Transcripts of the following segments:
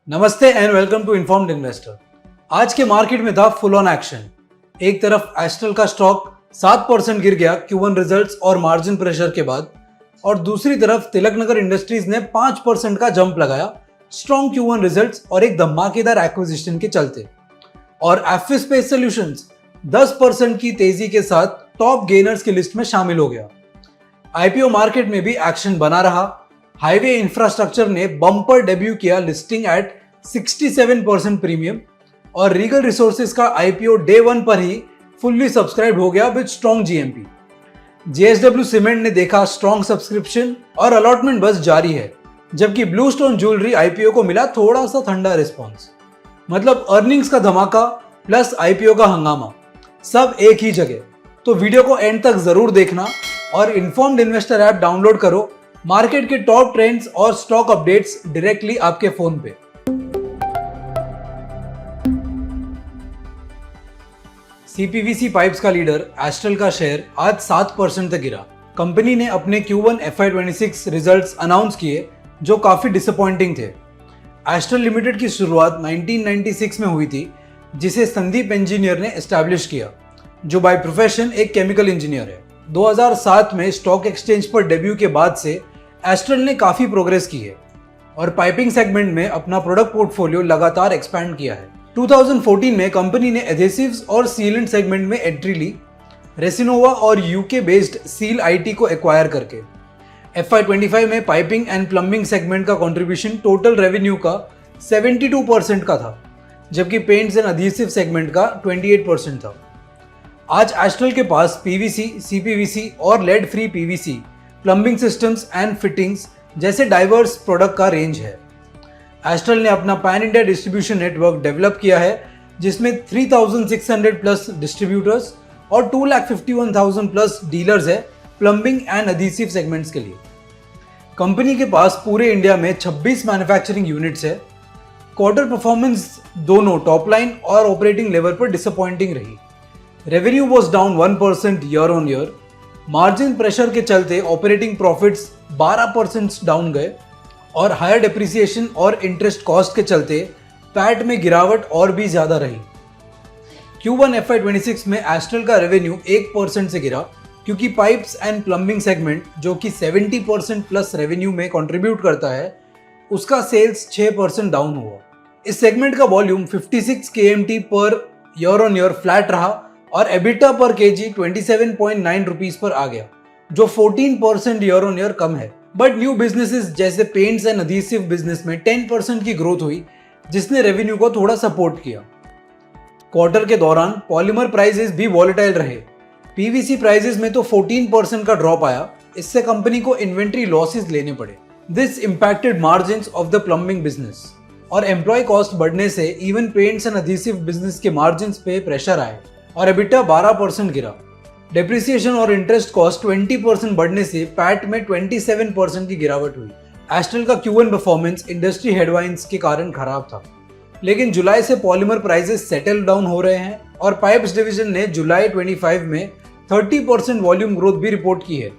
नमस्ते and welcome to informed investor. आज के मार्केट में था फुल ऑन एक्शन। एक तरफ एस्ट्रल का स्टॉक 7% गिर गया Q1 रिजल्ट्स और मार्जिन प्रेशर के बाद, और दूसरी तरफ तिलकनगर इंडस्ट्रीज ने 5% का जंप लगाया स्ट्रॉन्ग Q1 रिजल्ट्स और एक धमाकेदार एक्विजिशन के चलते। और एफवी स्पेस सॉल्यूशंस 10% की तेजी के साथ टॉप गेनर्स की लिस्ट में शामिल हो गया। आईपीओ मार्केट में भी एक्शन बना रहा। हाईवे इंफ्रास्ट्रक्चर ने बम्पर डेब्यू किया लिस्टिंग एट 67% प्रीमियम, और रीगल रिसोर्सेज का आईपीओ डे 1 पर ही फुल्ली सब्सक्राइब हो गया with strong GMP. JSW cement ने देखा स्ट्रॉन्ग सब्सक्रिप्शन और अलॉटमेंट बस जारी है, जबकि ब्लू स्टोन ज्वेलरी आईपीओ को मिला थोड़ा सा ठंडा रिस्पॉन्स। मतलब अर्निंग्स का धमाका प्लस आईपीओ का हंगामा, सब एक ही जगह। तो वीडियो को एंड तक जरूर देखना और इन्फॉर्म्ड इन्वेस्टर ऐप डाउनलोड करो। मार्केट के टॉप ट्रेंड्स और स्टॉक अपडेट्स डायरेक्टली आपके फोन पे। सीपीवीसी पाइप्स का लीडर एस्ट्रल का शेयर आज 7% तक गिरा। कंपनी ने अपने Q1 FY26 रिजल्ट्स अनाउंस किए जो काफी डिसअपॉइंटिंग थे। एस्ट्रल लिमिटेड की शुरुआत 1996 में हुई थी, जिसे संदीप इंजीनियर ने एस्टैब्लिश किया, जो बाय प्रोफेशन एक केमिकल इंजीनियर है। 2007 में स्टॉक एक्सचेंज पर डेब्यू के बाद से एस्ट्रल ने काफी प्रोग्रेस की है और पाइपिंग सेगमेंट में अपना प्रोडक्ट पोर्टफोलियो लगातार एक्सपैंड किया है। 2014 में कंपनी ने एडेसिव्स और सीलेंट सेगमेंट में एंट्री ली, रेसिनोवा और यूके बेस्ड सील आईटी को एक्वायर करके। FY25 में पाइपिंग एंड प्लम्बिंग सेगमेंट का कंट्रीब्यूशन टोटल रेवेन्यू का 72% का था, जबकि पेंट्स एंड अधेसिव सेगमेंट का 28% था। आज एस्ट्रल के पास पीवीसी, सीपीवीसी और lead free PVC, plumbing systems and fittings जैसे डाइवर्स प्रोडक्ट का रेंज है। एस्ट्रल ने अपना pan India distribution network develop किया है, जिसमें 3600 प्लस डिस्ट्रीब्यूटर्स और 251,000 प्लस डीलर्स है प्लम्बिंग एंड अधेसिव सेगमेंट्स के लिए। कंपनी के पास पूरे इंडिया में 26 मैन्युफैक्चरिंग यूनिट्स है। क्वार्टर परफॉर्मेंस दोनों टॉप लाइन और ऑपरेटिंग लेवल पर डिसअपॉइंटिंग रही। Revenue was down 1% year on year. Margin pressure के चलते ऑपरेटिंग प्रॉफिट्स 12% डाउन गए, और हायर डिप्रिसिएशन और इंटरेस्ट कॉस्ट के चलते पैट में गिरावट और भी ज्यादा रही। Q1 FY26 में एस्ट्रल का रेवेन्यू 1% से गिरा, क्योंकि पाइप्स एंड प्लम्बिंग सेगमेंट, जो कि 70% प्लस रेवेन्यू में कंट्रीब्यूट करता है, उसका सेल्स 6% डाउन हुआ। इस सेगमेंट का volume 56 KMT per year on year flat रहा, और एबिटा पर केजी 27.9 रुपीज पर आ गया, जो 14% ईयर ऑन ईयर कम है। बट न्यू बिजनेसेस जैसे पेंट्स एंड अधेसिव बिजनेस में 10% की ग्रोथ हुई, जिसने रेवेन्यू को थोड़ा सपोर्ट किया। क्वार्टर के दौरान पॉलीमर प्राइसेस भी वॉलेटाइल रहे। पीवीसी प्राइसेस में तो 14% का ड्रॉप आया। इससे कंपनी को इन्वेंट्री लॉसेस लेने पड़े। This impacted margins of the plumbing business, और एम्प्लॉय कॉस्ट बढ़ने से even paints and adhesive business के मार्जिन्स पे प्रेशर आए, और एबिटा 12% गिरा। डेप्रिसिएशन और इंटरेस्ट कॉस्ट 20% बढ़ने से पैट में 27% की गिरावट हुई। एस्ट्रल का Q1 परफॉर्मेंस इंडस्ट्री हेडवाइंस के कारण खराब था, लेकिन जुलाई से पॉलीमर प्राइसेस सेटल डाउन हो रहे हैं, और पाइप्स डिवीजन ने जुलाई 25 में 30% वॉल्यूम ग्रोथ भी रिपोर्ट की है।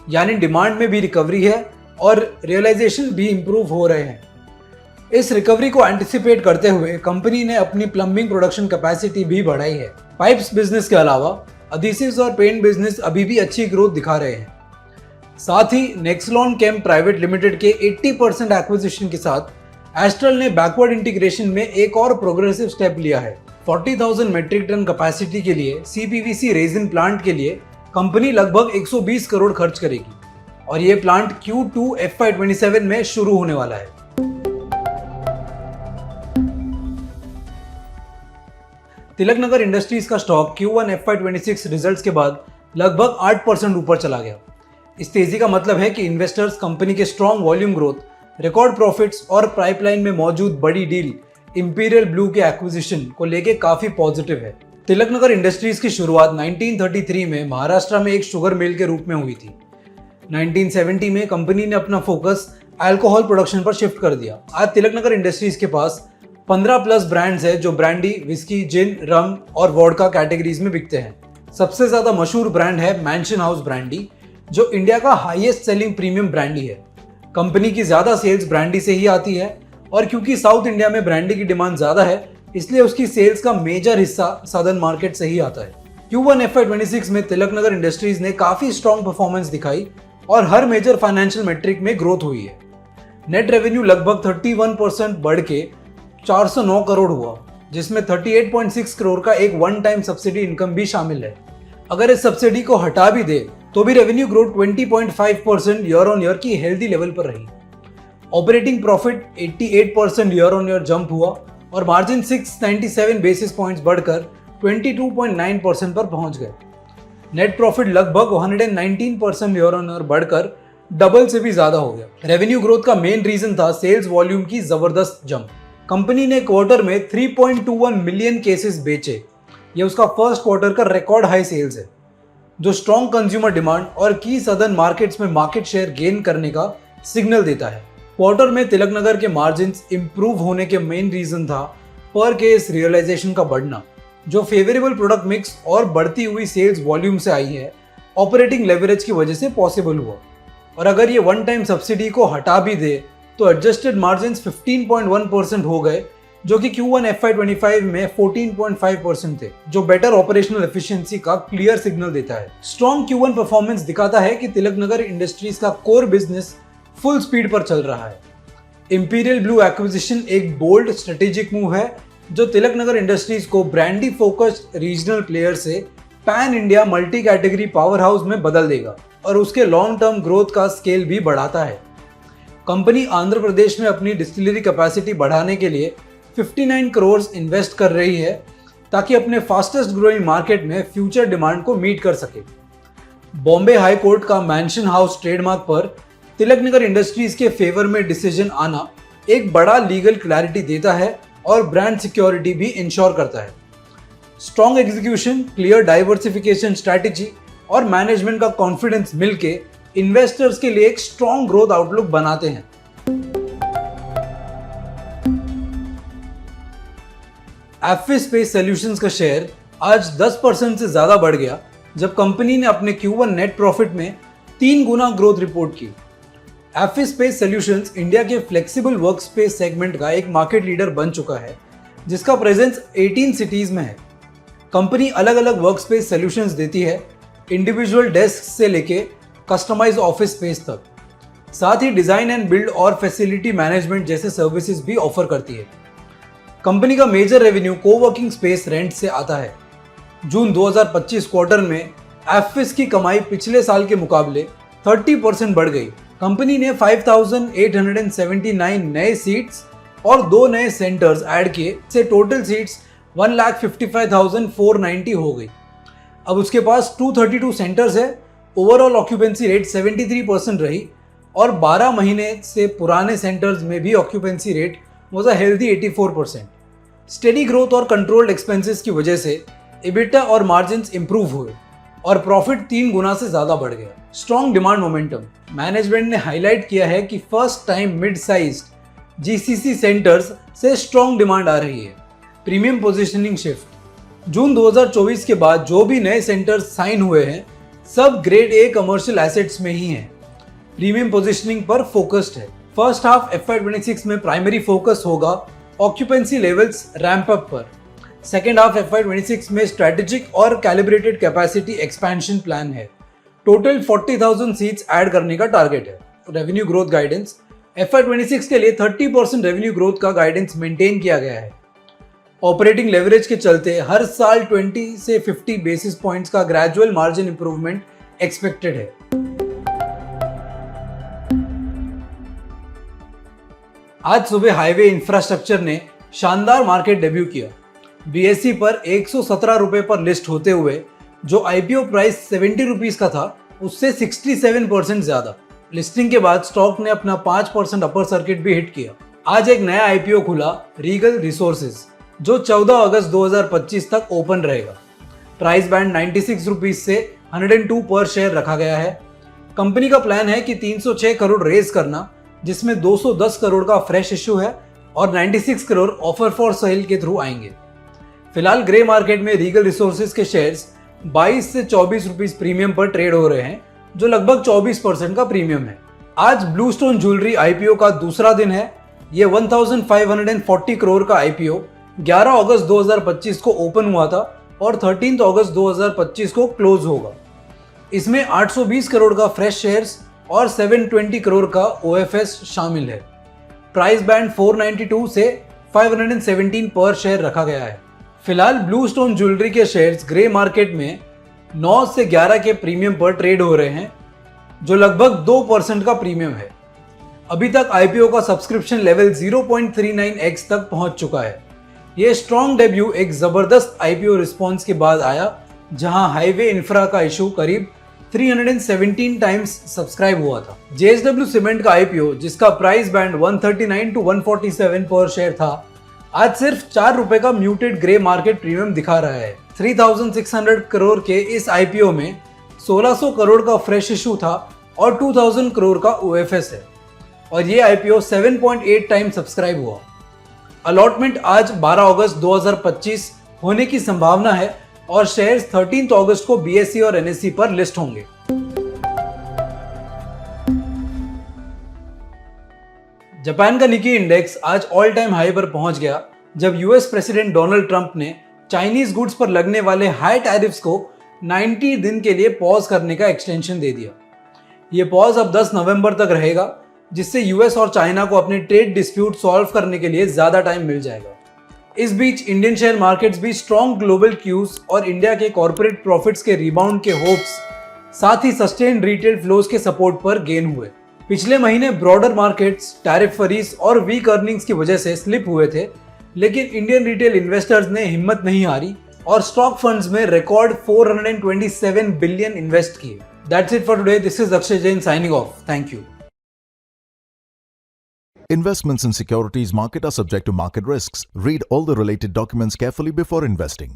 यानी डिमांड में भी रिकवरी है और रियलाइजेशन भी इंप्रूव हो रहे हैं। इस रिकवरी को एंटिसिपेट करते हुए कंपनी ने अपनी प्लम्बिंग प्रोडक्शन कैपेसिटी भी बढ़ाई है। पाइप्स बिजनेस के अलावा अधेसिव्स और पेंट बिजनेस अभी भी अच्छी ग्रोथ दिखा रहे हैं। साथ ही नेक्सलॉन केम प्राइवेट लिमिटेड के 80% एक्विजिशन के साथ एस्ट्रल ने बैकवर्ड इंटीग्रेशन में एक और प्रोग्रेसिव स्टेप लिया है। 40,000 मेट्रिक टन कैपेसिटी के लिए सीपीवीसी रेजिन प्लांट के लिए कंपनी लगभग 120 करोड़ खर्च करेगी, और ये प्लांट Q2 FY27 में शुरू होने वाला है। तिलकनगर इंडस्ट्रीज का स्टॉक Q1 FY26 रिजल्ट्स के बाद लगभग 8% ऊपर चला गया। इस तेजी का मतलब है कि इन्वेस्टर्स कंपनी के strong volume growth, record profits और पाइपलाइन में मौजूद बड़ी डील इंपीरियल ब्लू के एक्विजिशन को लेके काफी पॉजिटिव है। तिलकनगर इंडस्ट्रीज की शुरुआत 1933 में महाराष्ट्र में एक शुगर मिल के रूप में हुई थी। 1970 में कंपनी ने अपना फोकस अल्कोहल प्रोडक्शन पर शिफ्ट कर दिया। आज तिलकनगर इंडस्ट्रीज के पास 15 प्लस ब्रांड्स है, जो ब्रांडी, विस्की, जिन, रम और वोडका कैटेगरीज में बिकते हैं। सबसे ज्यादा मशहूर ब्रांड है मैंशन हाउस ब्रांडी, जो इंडिया का हाईएस्ट सेलिंग प्रीमियम ब्रांडी है। कंपनी की ज्यादा सेल्स ब्रांडी से ही आती है, और क्योंकि साउथ इंडिया में ब्रांडी की डिमांड ज्यादा है, इसलिए उसकी सेल्स का मेजर हिस्सा सदर्न मार्केट से ही आता है। Q1 FY26 में तिलकनगर इंडस्ट्रीज ने काफी स्ट्रॉन्ग परफॉर्मेंस दिखाई और हर मेजर फाइनेंशियल मेट्रिक में ग्रोथ हुई है। नेट रेवेन्यू लगभग 31% बढ़ के 409 करोड़ हुआ, जिसमें 38.6 करोड़ का एक वन टाइम सब्सिडी इनकम भी शामिल है। अगर इस सब्सिडी को हटा भी दे तो भी revenue growth 20.5% year on year की हेल्दी लेवल पर रही। Operating profit 88% year on year jump हुआ और मार्जिन 697 बेसिस पॉइंट्स बढ़कर 22.9% पर पहुंच गए। नेट प्रॉफिट लगभग 119% ईयर ऑन ईयर बढ़कर डबल से भी ज्यादा हो गया। रेवेन्यू ग्रोथ का मेन रीजन था सेल्स वॉल्यूम की जबरदस्त जंप। कंपनी ने क्वार्टर में 3.21 मिलियन केसेस बेचे। यह उसका फर्स्ट क्वार्टर का रिकॉर्ड हाई सेल्स है, जो स्ट्रॉन्ग कंज्यूमर डिमांड और की सदर्न मार्केट्स में मार्केट शेयर गेन करने का सिग्नल देता है। क्वार्टर में तिलकनगर के मार्जिन्स इंप्रूव होने के मेन रीजन था पर केस रियलाइजेशन का बढ़ना, जो फेवरेबल प्रोडक्ट मिक्स और बढ़ती हुई सेल्स वॉल्यूम से आई है, ऑपरेटिंग लेवरेज की वजह से पॉसिबल हुआ। और अगर ये वन टाइम सब्सिडी को हटा भी दे तो एडजस्टेड मार्जिन्स 15.1% हो गए, जो कि Q1 FY25 में 14.5% थे, जो बेटर ऑपरेशनल एफिशिएंसी का क्लियर सिग्नल देता है। स्ट्रॉन्ग Q1 परफॉर्मेंस दिखाता है कि तिलकनगर इंडस्ट्रीज का कोर बिजनेस फुल स्पीड पर चल रहा है। इंपीरियल ब्लू एक्विजिशन एक बोल्ड स्ट्रेटेजिक मूव है, जो तिलकनगर इंडस्ट्रीज को ब्रांडी फोकस्ड रीजनल प्लेयर से pan India multi category power house में बदल देगा और उसके लॉन्ग टर्म ग्रोथ का स्केल भी बढ़ाता है। कंपनी आंध्र प्रदेश में अपनी डिस्टिलरी कैपेसिटी बढ़ाने के लिए 59 करोड़ इन्वेस्ट कर रही है, ताकि अपने फास्टेस्ट ग्रोइंग मार्केट में फ्यूचर डिमांड को मीट कर सके। बॉम्बे हाई कोर्ट का मैंशन हाउस ट्रेडमार्क पर तिलकनगर इंडस्ट्रीज के फेवर में डिसीजन आना एक बड़ा लीगल क्लैरिटी देता है और ब्रांड सिक्योरिटी भी इंश्योर करता है। Strong execution, clear diversification strategy और मैनेजमेंट का कॉन्फिडेंस मिलके इन्वेस्टर्स के लिए एक स्ट्रॉन्ग ग्रोथ आउटलुक बनाते हैं। एफवी स्पेस सॉल्यूशंस का शेयर आज 10% से ज्यादा बढ़ गया, जब कंपनी ने अपने Q1 नेट प्रॉफिट में 3 गुना ग्रोथ रिपोर्ट की। एफवी स्पेस सॉल्यूशंस इंडिया के फ्लेक्सिबल वर्क स्पेस सेगमेंट का एक मार्केट लीडर बन चुका है, जिसका प्रेजेंस 18 सिटीज में है। कंपनी अलग अलग वर्क स्पेस सॉल्यूशंस देती है, इंडिविजुअल डेस्क से लेके कस्टमाइज ऑफिस स्पेस तक। साथ ही डिजाइन एंड बिल्ड और फैसिलिटी मैनेजमेंट जैसे सर्विसेज भी ऑफर करती है। कंपनी का major revenue coworking space rent से आता है। जून 2025 क्वार्टर में एफविस की कमाई पिछले साल के मुकाबले 30% बढ़ गई। कंपनी ने 5,879 नए सीट्स और 2 नए सेंटर्स ऐड किए, से टोटल सीट्स 1,55,490 हो गई। अब उसके पास 232 सेंटर्स है। ओवरऑल ऑक्यूपेंसी रेट 73% रही और 12 महीने से पुराने सेंटर्स में भी occupancy rate was a healthy 84%। Steady growth और कंट्रोल्ड एक्सपेंसेस की वजह से EBITDA और मार्जिन्स इंप्रूव हुए और प्रॉफिट 3 गुना से ज्यादा बढ़ गया। स्ट्रॉन्ग डिमांड मोमेंटम, मैनेजमेंट ने हाईलाइट किया है कि first time mid sized GCC centres से स्ट्रॉन्ग डिमांड आ रही है। प्रीमियम पोजिशनिंग शिफ्ट, जून 2024 के बाद जो भी नए सेंटर्स साइन हुए हैं, सब ग्रेड A कमर्शियल एसेट्स में ही हैं। प्रीमियम पोजिशनिंग पर फोकस्ड है। फर्स्ट हाफ FY26 में प्राइमरी फोकस होगा ऑक्यूपेंसी लेवल्स रैंप अप पर। सेकेंड हाफ FY26 में स्ट्रेटेजिक और कैलिब्रेटेड कैपेसिटी एक्सपेंशन प्लान है। टोटल 40,000 सीट्स ऐड करने का टारगेट है। रेवेन्यू ग्रोथ गाइडेंस, FY26 के लिए 30% रेवेन्यू ग्रोथ का गाइडेंस मेंटेन किया गया है। ऑपरेटिंग लेवरेज के चलते हर साल 20 से 50 बेसिस पॉइंट्स का ग्रेजुअल मार्जिन इंप्रूवमेंट एक्सपेक्टेड है। आज सुबह हाईवे इंफ्रास्ट्रक्चर ने शानदार मार्केट डेब्यू किया। BSE पर 117 रुपए पर लिस्ट होते हुए जो IPO प्राइस 70 रुपीज का था, उससे 67% ज्यादा। लिस्टिंग के बाद स्टॉक ने अपना 5% अपर सर्किट भी हिट किया। आज एक नया IPO खुला, रीगल रिसोर्सेज, जो 14 अगस्त 2025 तक ओपन रहेगा। प्राइस बैंड 96 रुपीज से 102 पर शेयर रखा गया है। कंपनी का प्लान है कि 306 करोड़ रेज करना, जिसमें 210 करोड़ का फ्रेश इश्यू है और 96 करोड़ ऑफर फॉर सेल के थ्रू आएंगे। फिलहाल ग्रे मार्केट में रीगल रिसोर्सेज के शेयर्स 22 से 24 रुपीज प्रीमियम पर ट्रेड हो रहे हैं, जो लगभग 24% का प्रीमियम है। आज ब्लू स्टोन ज्वेलरी IPO का दूसरा दिन है ये 1540 करोड़ का आईपीओ 11 अगस्त 2025 को ओपन हुआ था और 13 अगस्त 2025 को क्लोज होगा। इसमें 820 करोड़ का फ्रेश शेयर्स और 720 करोड़ का ओएफएस शामिल है। प्राइस बैंड 492 से 517 पर शेयर रखा गया है। फिलहाल ब्लू स्टोन ज्वेलरी के शेयर्स ग्रे मार्केट में 9 से 11 के प्रीमियम पर ट्रेड हो रहे हैं, जो लगभग 2% का प्रीमियम है। अभी तक आईपीओ का सब्सक्रिप्शन लेवल 0.39x तक पहुंच चुका है। यह स्ट्रॉन्ग डेब्यू एक जबरदस्त आईपीओ रिस्पॉन्स के बाद आया, जहां हाईवे इंफ्रा का इशू करीब 317 टाइम्स सब्सक्राइब हुआ था। जेएसडब्ल्यू सीमेंट का आईपीओ, जिसका प्राइस बैंड 139 टू 147 पर शेयर था, आज सिर्फ 4 रुपए का म्यूटेड ग्रे मार्केट प्रीमियम दिखा रहा है। 3600 करोड़ के इस आईपीओ में 1600 करोड़ का फ्रेश इशू था और 2000 करोड़ का ओएफएस है, और ये आईपीओ 7.8 टाइम सब्सक्राइब हुआ। अलॉटमेंट आज 12 अगस्त 2025 होने की संभावना है और शेयर्स 13 अगस्त को बीएसई और एनएसई पर लिस्ट होंगे। जापान का निकी इंडेक्स आज ऑल टाइम हाई पर पहुंच गया, जब यूएस प्रेसिडेंट डोनाल्ड ट्रंप ने चाइनीज गुड्स पर लगने वाले हाई टैरिफ्स को 90 दिन के लिए पॉज करने का एक्सटेंशन दे दिया। यह पॉज अब 10 नवंबर तक रहेगा, जिससे यूएस और चाइना को अपने ट्रेड डिस्प्यूट सॉल्व करने के लिए ज्यादा टाइम मिल जाएगा। इस बीच इंडियन शेयर मार्केट्स भी स्ट्रॉन्ग ग्लोबल क्यूज और इंडिया के कॉर्पोरेट प्रॉफिट्स के रिबाउंड के होप्स, साथ ही सस्टेन्ड रिटेल फ्लोज के सपोर्ट पर गेन हुए। पिछले महीने ब्रॉडर मार्केट्स टैरिफ वरीज और वीक अर्निंग्स की वजह से स्लिप हुए थे, लेकिन इंडियन रिटेल इन्वेस्टर्स ने हिम्मत नहीं हारी और स्टॉक फंड्स में रिकॉर्ड 427 बिलियन इन्वेस्ट किए। That's it for today. This is Akshay Jain signing off. Thank you. Investments in securities market are subject to market risks. Read all the related documents carefully before investing.